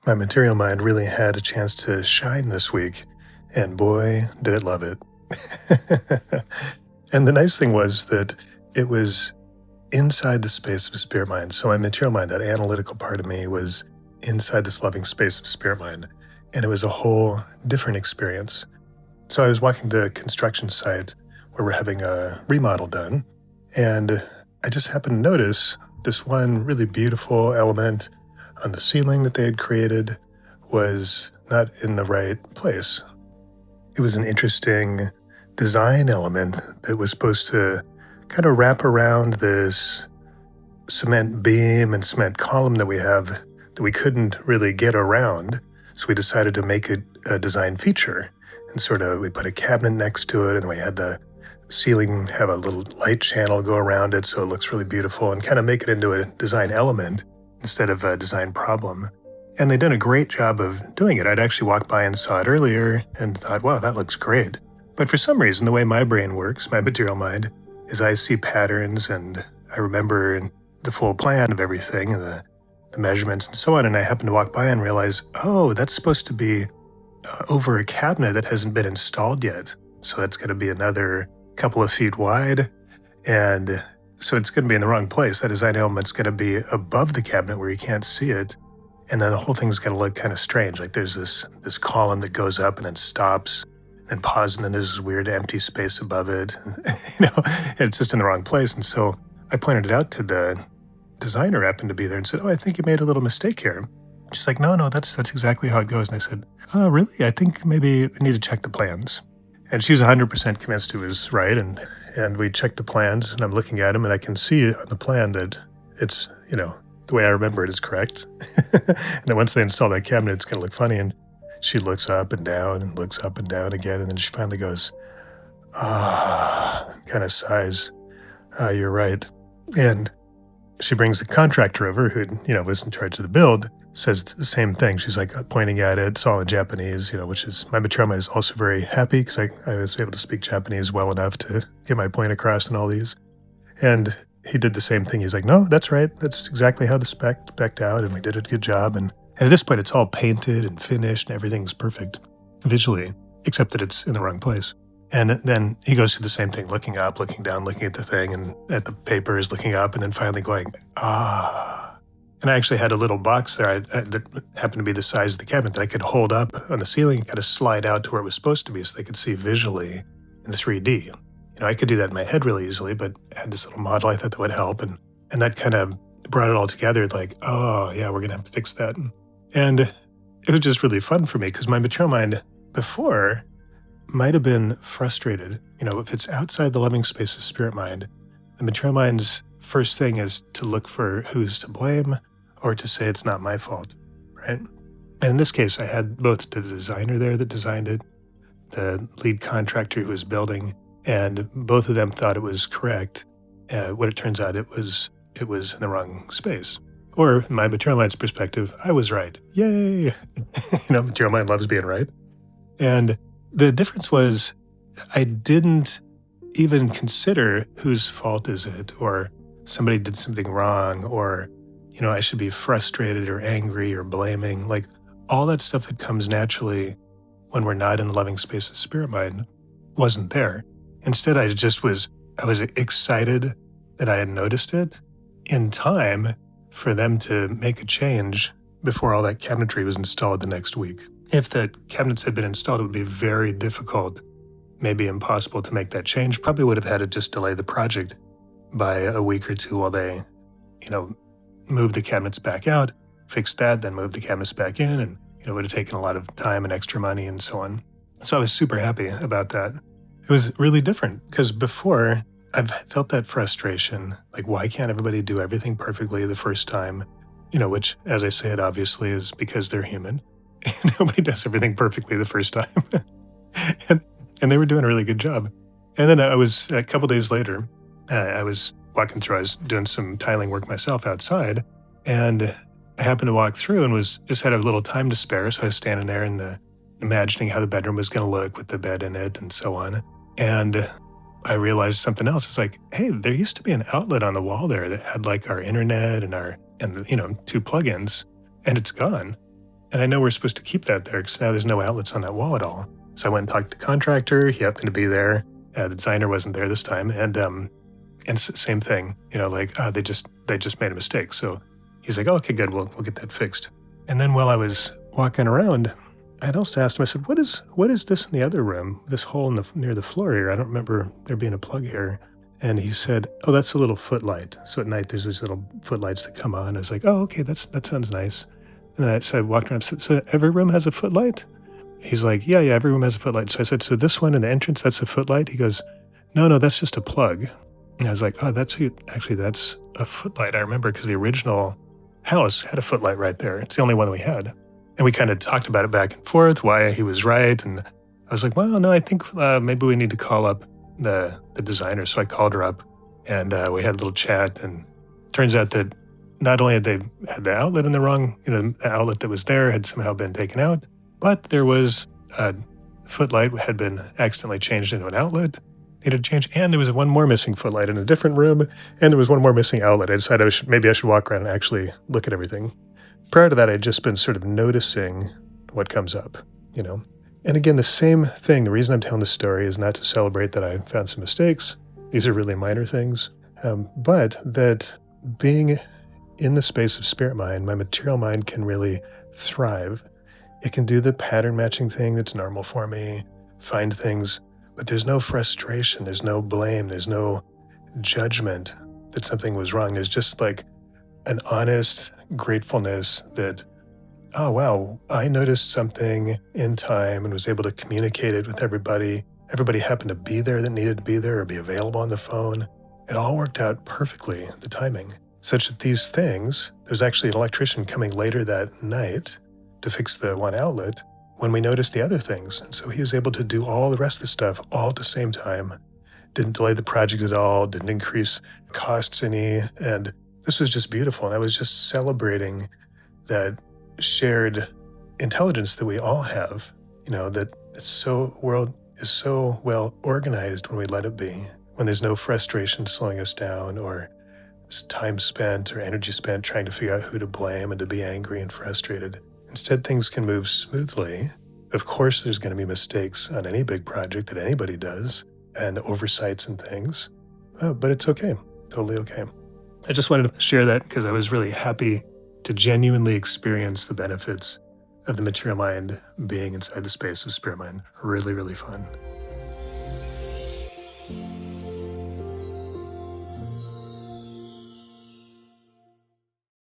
My material mind really had a chance to shine this week, and boy, did it love it. And the nice thing was that it was inside the space of spirit mind. So my material mind, that analytical part of me, was inside this loving space of spirit mind. And it was a whole different experience. So I was walking the construction site where we're having a remodel done, and I just happened to notice this one really beautiful element on the ceiling that they had created was not in the right place. It was an interesting design element that was supposed to kind of wrap around this cement beam and cement column that we have that we couldn't really get around. So we decided to make it a design feature. And we put a cabinet next to it, and we had the ceiling have a little light channel go around it so it looks really beautiful and kind of make it into a design element instead of a design problem. And they'd done a great job of doing it. I'd actually walked by and saw it earlier and thought, wow, that looks great. But for some reason, the way my brain works, my material mind, is I see patterns and I remember the full plan of everything and the measurements and so on. And I happen to walk by and realize, oh, that's supposed to be over a cabinet that hasn't been installed yet. So that's going to be another couple of feet wide. And so it's going to be in the wrong place. That design element's going to be above the cabinet where you can't see it. And then the whole thing's going to look kind of strange. Like there's this column that goes up and then stops and pauses, and then there's this weird empty space above it. And it's just in the wrong place. And so I pointed it out to the designer, happened to be there, and said, oh, I think you made a little mistake here. She's like, no, that's exactly how it goes. And I said, oh, really? I think maybe I need to check the plans. And she was 100% convinced it was right. And we checked the plans, and I'm looking at them, and I can see on the plan that it's, the way I remember it is correct. And then once they install that cabinet, it's going to look funny. And she looks up and down and looks up and down again. And then she finally goes, kind of sighs, you're right. And she brings the contractor over who, was in charge of the build, says the same thing. She's like pointing at it. It's all in Japanese, which is, my material mind is also very happy because I was able to speak Japanese well enough to get my point across in all these. And he did the same thing. He's like, no, that's right. That's exactly how the spec'd out, and we did a good job. And at this point, it's all painted and finished, and everything's perfect visually, except that it's in the wrong place. And then he goes through the same thing, looking up, looking down, looking at the thing, and at the papers, looking up, and then finally going, And I actually had a little box there that happened to be the size of the cabinet that I could hold up on the ceiling and kind of slide out to where it was supposed to be so they could see visually in 3D. I could do that in my head really easily, but I had this little model I thought that would help. And that kind of brought it all together like, oh, yeah, we're going to have to fix that. And it was just really fun for me because my material mind before might have been frustrated. If it's outside the loving space of spirit mind, the material mind's first thing is to look for who's to blame or to say it's not my fault, right? And in this case, I had both the designer there that designed it, the lead contractor who was building, and both of them thought it was correct. What it turns out, it was in the wrong space. Or in my material mind's perspective, I was right. Yay! Material mind loves being right. And the difference was I didn't even consider whose fault is it, or somebody did something wrong, or, I should be frustrated or angry or blaming. Like all that stuff that comes naturally when we're not in the loving space of spirit mind wasn't there. Instead, I was excited that I had noticed it in time for them to make a change before all that cabinetry was installed the next week. If the cabinets had been installed, it would be very difficult, maybe impossible to make that change. Probably would have had to just delay the project by a week or two while they, moved the cabinets back out, fixed that, then moved the cabinets back in, and, it would have taken a lot of time and extra money and so on. So I was super happy about that. It was really different because before I've felt that frustration, like why can't everybody do everything perfectly the first time? Which, as I said, obviously is because they're human. Nobody does everything perfectly the first time. and they were doing a really good job. And then a couple days later, I was walking through, I was doing some tiling work myself outside, and I happened to walk through and had a little time to spare. So I was standing there and imagining how the bedroom was going to look with the bed in it and so on. And I realized something else. It's like, hey, there used to be an outlet on the wall there that had like our internet and 2 plugins, and it's gone. And I know we're supposed to keep that there because now there's no outlets on that wall at all. So I went and talked to the contractor. He happened to be there. The designer wasn't there this time. And same thing, like they just made a mistake. So he's like, oh, okay, good. We'll get that fixed. And then while I was walking around, I had also asked him, I said, what is this in the other room? This hole near the floor here? I don't remember there being a plug here. And he said, oh, that's a little footlight. So at night, there's these little footlights that come on. I was like, oh, okay, that sounds nice. And so I walked around and said, so every room has a footlight? He's like, yeah, every room has a footlight. So I said, so this one in the entrance, that's a footlight? He goes, no, that's just a plug. And I was like, oh, that's a footlight. I remember because the original house had a footlight right there. It's the only one that we had. And we kind of talked about it back and forth, why he was right. And I was like, well, no, I think maybe we need to call up the designer. So I called her up and we had a little chat. And turns out that not only had they had the outlet in the wrong, the outlet that was there had somehow been taken out, but there was a footlight had been accidentally changed into an outlet, needed to change. And there was one more missing footlight in a different room. And there was one more missing outlet. I decided maybe I should walk around and actually look at everything. Prior to that, I'd just been sort of noticing what comes up, And again, the same thing. The reason I'm telling this story is not to celebrate that I found some mistakes. These are really minor things. But that being in the space of spirit mind, my material mind can really thrive. It can do the pattern matching thing that's normal for me, find things, but there's no frustration, there's no blame, there's no judgment that something was wrong. There's just like an honest gratefulness that, oh, wow, I noticed something in time and was able to communicate it with everybody. Everybody happened to be there that needed to be there or be available on the phone. It all worked out perfectly, the timing, such that these things, there's actually an electrician coming later that night to fix the one outlet when we noticed the other things. And so he was able to do all the rest of the stuff all at the same time. Didn't delay the project at all, didn't increase costs any, and this was just beautiful. And I was just celebrating that shared intelligence that we all have, that world is so well organized when we let it be, when there's no frustration slowing us down or time spent or energy spent trying to figure out who to blame and to be angry and frustrated. Instead, things can move smoothly. Of course, there's going to be mistakes on any big project that anybody does and oversights and things, but it's okay, totally okay. I just wanted to share that because I was really happy to genuinely experience the benefits of the material mind being inside the space of spirit mind. Really, really fun.